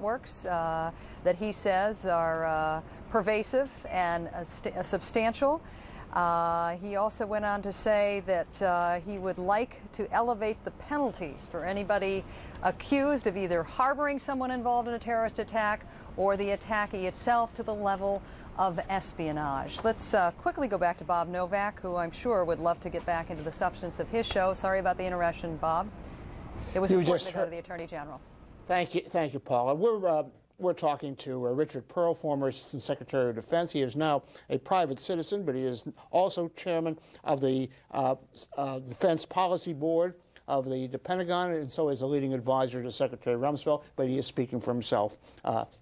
networks that he says are pervasive and substantial. He also went on to say that he would like to elevate the penalties for anybody accused of either harboring someone involved in a terrorist attack or the attackee itself to the level of espionage. Let's quickly go back to Bob Novak, who I'm sure would love to get back into the substance of his show. Sorry about the interruption, Bob. It was important to go to the Attorney General. Thank you, Paula. We're talking to Richard Perle, former Assistant Secretary of Defense. He is now a private citizen, but he is also chairman of the Defense Policy Board of the Pentagon, and so is a leading advisor to Secretary Rumsfeld, but he is speaking for himself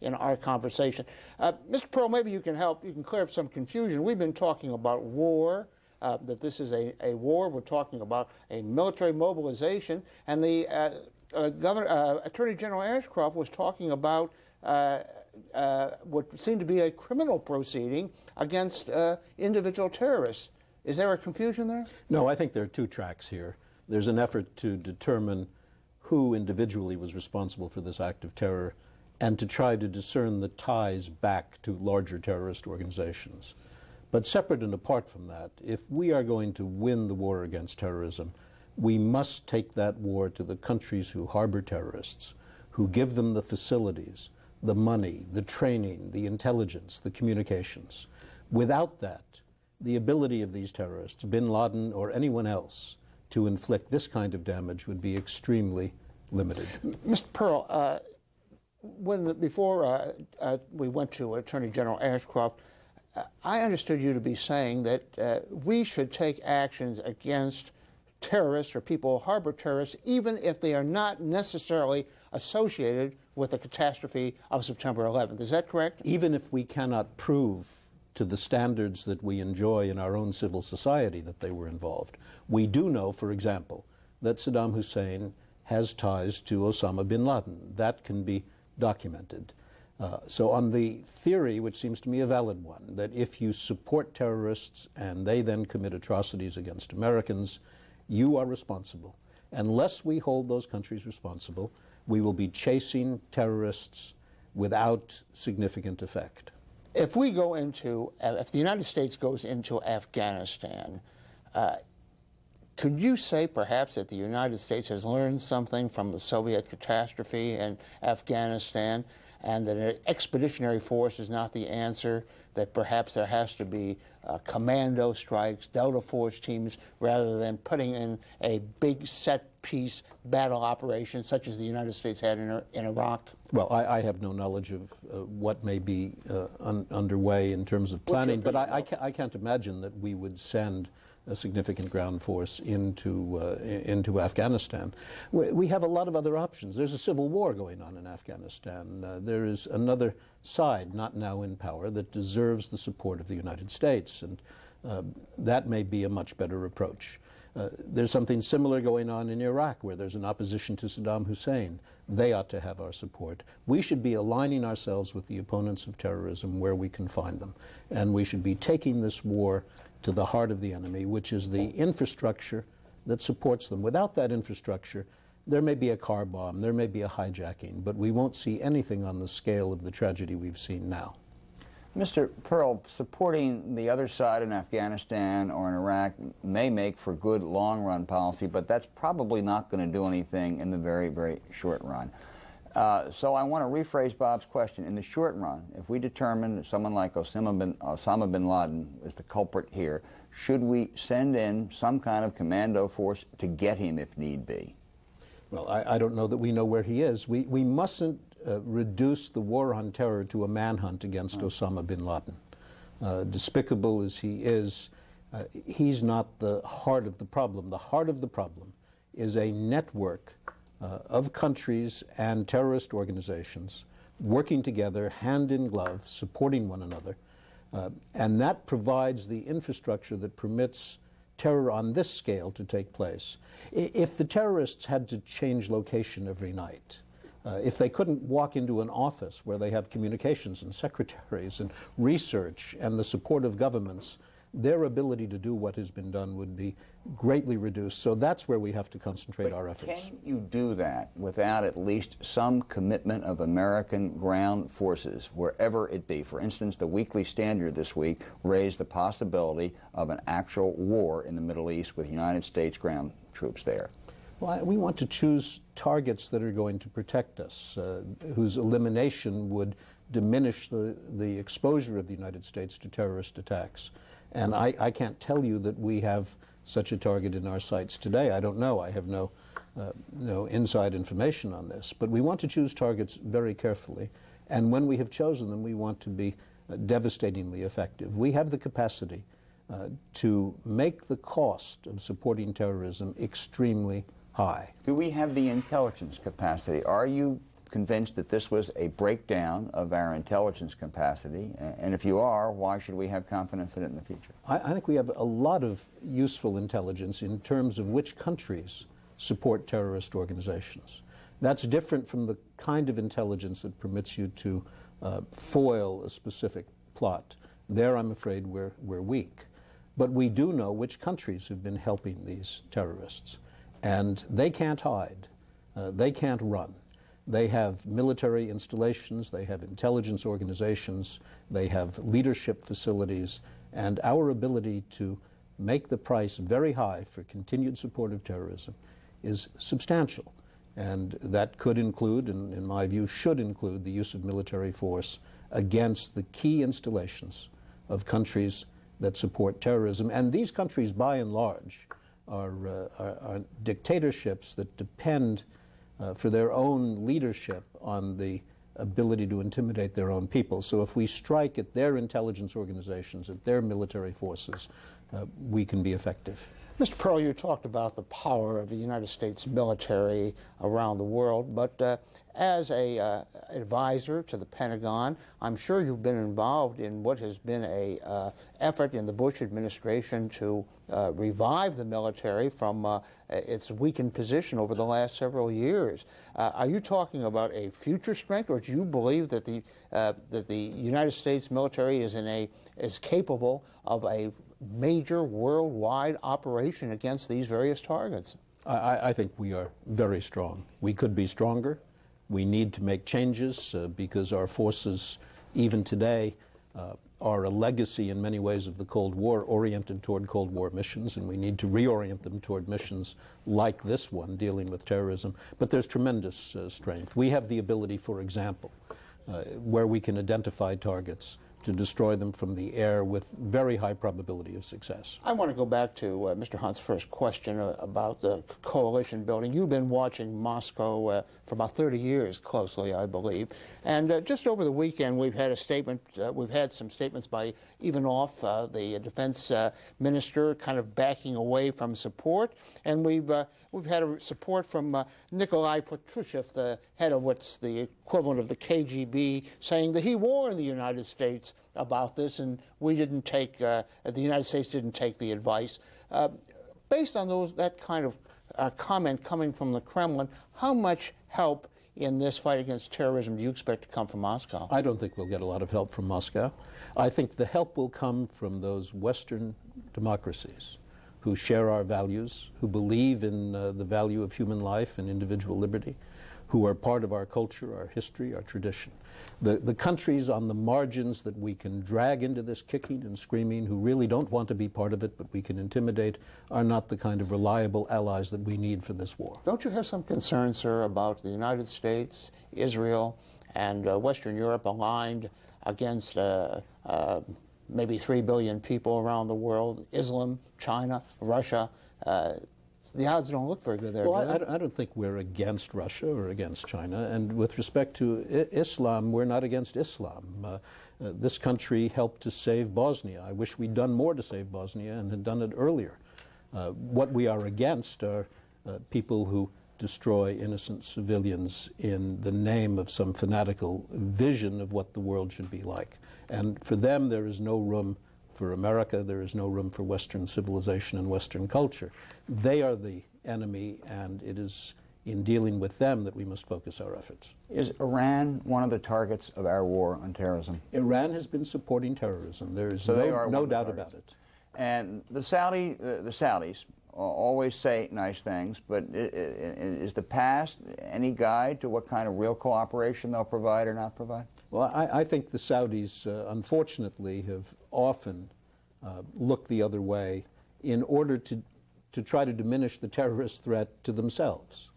in our conversation. Mr. Perle, maybe you can help. You can clear up some confusion. We've been talking about war, that this is a war. We're talking about a military mobilization, and the Attorney General Ashcroft was talking about what seemed to be a criminal proceeding against individual terrorists. Is there a confusion there? No, I think there are two tracks here. There's an effort to determine who individually was responsible for this act of terror and to try to discern the ties back to larger terrorist organizations. But separate and apart from that, if we are going to win the war against terrorism, we must take that war to the countries who harbor terrorists, who give them the facilities, the money, the training, the intelligence, the communications. Without that, the ability of these terrorists, bin Laden or anyone else, to inflict this kind of damage would be extremely limited. Mr. Perle, before we went to Attorney General Ashcroft, I understood you to be saying that we should take actions against terrorists or people who harbor terrorists, even if they are not necessarily associated with the catastrophe of September 11th. Is that correct? Even if we cannot prove to the standards that we enjoy in our own civil society that they were involved. We do know, for example, that Saddam Hussein has ties to Osama bin Laden. That can be documented. So on the theory, which seems to me a valid one, that if you support terrorists and they then commit atrocities against Americans, you are responsible. Unless we hold those countries responsible, we will be chasing terrorists without significant effect. If the United States goes into Afghanistan, could you say perhaps that the United States has learned something from the Soviet catastrophe in Afghanistan, and that an expeditionary force is not the answer, that perhaps there has to be commando strikes, Delta Force teams, rather than putting in a big set-piece battle operation such as the United States had in Iraq? Well, I have no knowledge of what may be underway in terms of planning, but I can't imagine that we would send a significant ground force into Afghanistan. We have a lot of other options. There's a civil war going on in Afghanistan. There is another side, not now in power, that deserves the support of the United States, and that may be a much better approach. There's something similar going on in Iraq, where there's an opposition to Saddam Hussein. They ought to have our support. We should be aligning ourselves with the opponents of terrorism where we can find them, and we should be taking this war to the heart of the enemy, which is the infrastructure that supports them. Without that infrastructure, there may be a car bomb, there may be a hijacking, but we won't see anything on the scale of the tragedy we've seen now. Mr. Perle, supporting the other side in Afghanistan or in Iraq may make for good long-run policy, but that's probably not going to do anything in the very, very short run. So I want to rephrase Bob's question. In the short run, if we determine that someone like Osama bin Laden is the culprit here, should we send in some kind of commando force to get him if need be? Well, I don't know that we know where he is. We mustn't reduce the war on terror to a manhunt against Osama bin Laden. Despicable as he is, he's not the heart of the problem. The heart of the problem is a network of countries and terrorist organizations working together, hand in glove, supporting one another. And that provides the infrastructure that permits terror on this scale to take place. If the terrorists had to change location every night, if they couldn't walk into an office where they have communications and secretaries and research and the support of governments, their ability to do what has been done would be greatly reduced. So that's where we have to concentrate our efforts. Can you do that without at least some commitment of American ground forces, wherever it be? For instance, the Weekly Standard this week raised the possibility of an actual war in the Middle East with United States ground troops there. Well, we want to choose targets that are going to protect us, whose elimination would diminish the exposure of the United States to terrorist attacks. And I can't tell you that we have such a target in our sights today. I don't know. I have no inside information on this. But we want to choose targets very carefully. And when we have chosen them, we want to be devastatingly effective. We have the capacity to make the cost of supporting terrorism extremely high. Do we have the intelligence capacity? Are you convinced that this was a breakdown of our intelligence capacity? And if you are, why should we have confidence in it in the future? I think we have a lot of useful intelligence in terms of which countries support terrorist organizations. That's different from the kind of intelligence that permits you to foil a specific plot. There, I'm afraid, we're weak. But we do know which countries have been helping these terrorists. And they can't hide. They can't run. They have military installations, they have intelligence organizations, they have leadership facilities, and our ability to make the price very high for continued support of terrorism is substantial. And that could include, and in my view should include, the use of military force against the key installations of countries that support terrorism. And these countries, by and large, are dictatorships that depend for their own leadership on the ability to intimidate their own people. So if we strike at their intelligence organizations, at their military forces, we can be effective. Mr. Perle, you talked about the power of the United States military around the world, but as an advisor to the Pentagon, I'm sure you've been involved in what has been an effort in the Bush administration to revive the military from its weakened position over the last several years. Are you talking about a future strength, or do you believe that the United States military is capable of a major worldwide operation against these various targets? I think we are very strong. We could be stronger. We need to make changes because our forces, even today, are a legacy in many ways of the Cold War, oriented toward Cold War missions, and we need to reorient them toward missions like this one, dealing with terrorism. But there's tremendous strength. We have the ability, for example, where we can identify targets, to destroy them from the air with very high probability of success. I want to go back to Mr. Hunt's first question about the coalition building. You've been watching Moscow for about 30 years closely, I believe. And just over the weekend, we've had a statement, we've had some statements by Ivanov, the defense minister, kind of backing away from support. And we've had a support from Nikolai Patrushev, the head of what's the equivalent of the KGB, saying that he warned the United States about this, and we didn't take, the United States didn't take the advice. Based on that kind of comment coming from the Kremlin, how much help in this fight against terrorism do you expect to come from Moscow? I don't think we'll get a lot of help from Moscow. I think the help will come from those Western democracies who share our values, who believe in the value of human life and individual liberty, who are part of our culture, our history, our tradition. The countries on the margins that we can drag into this kicking and screaming, who really don't want to be part of it, but we can intimidate, are not the kind of reliable allies that we need for this war. Don't you have some concern, sir, about the United States, Israel, and Western Europe aligned against maybe 3 billion people around the world, Islam, China, Russia? The odds don't look very good there, well, do they? I don't think we're against Russia or against China. And with respect to Islam, we're not against Islam. This country helped to save Bosnia. I wish we'd done more to save Bosnia and had done it earlier. What we are against are people who destroy innocent civilians in the name of some fanatical vision of what the world should be like. And for them, there is no room for America. There is no room for Western civilization and Western culture. They are the enemy, and it is in dealing with them that we must focus our efforts. Is Iran one of the targets of our war on terrorism? Iran has been supporting terrorism. There is no doubt about it. And the Saudis always say nice things, but is the past any guide to what kind of real cooperation they'll provide or not provide? Well, I think the Saudis, unfortunately, have often looked the other way in order to try to diminish the terrorist threat to themselves.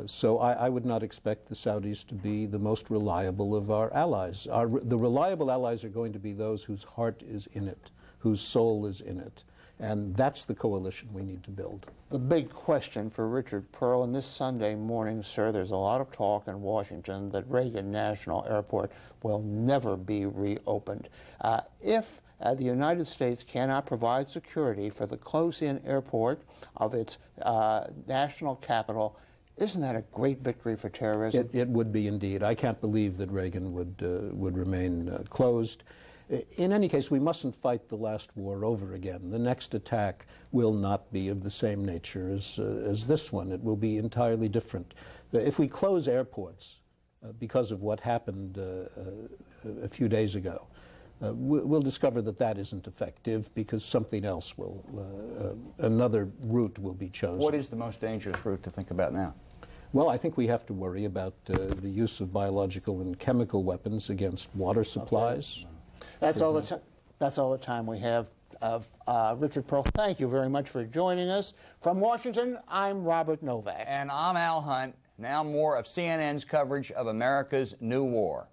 So I would not expect the Saudis to be the most reliable of our allies. The reliable allies are going to be those whose heart is in it, whose soul is in it. And that's the coalition we need to build. The big question for Richard Perle, and this Sunday morning, sir, there's a lot of talk in Washington that Reagan National Airport will never be reopened. If the United States cannot provide security for the close-in airport of its national capital, isn't that a great victory for terrorism? It would be indeed. I can't believe that Reagan would remain closed. In any case, we mustn't fight the last war over again. The next attack will not be of the same nature as this one. It will be entirely different. If we close airports because of what happened a few days ago, we'll discover that that isn't effective because something else will, another route will be chosen. What is the most dangerous route to think about now? Well, I think we have to worry about the use of biological and chemical weapons against water supplies. That's all the time we have of Richard Perle. Thank you very much for joining us. From Washington, I'm Robert Novak. And I'm Al Hunt. Now more of CNN's coverage of America's new war.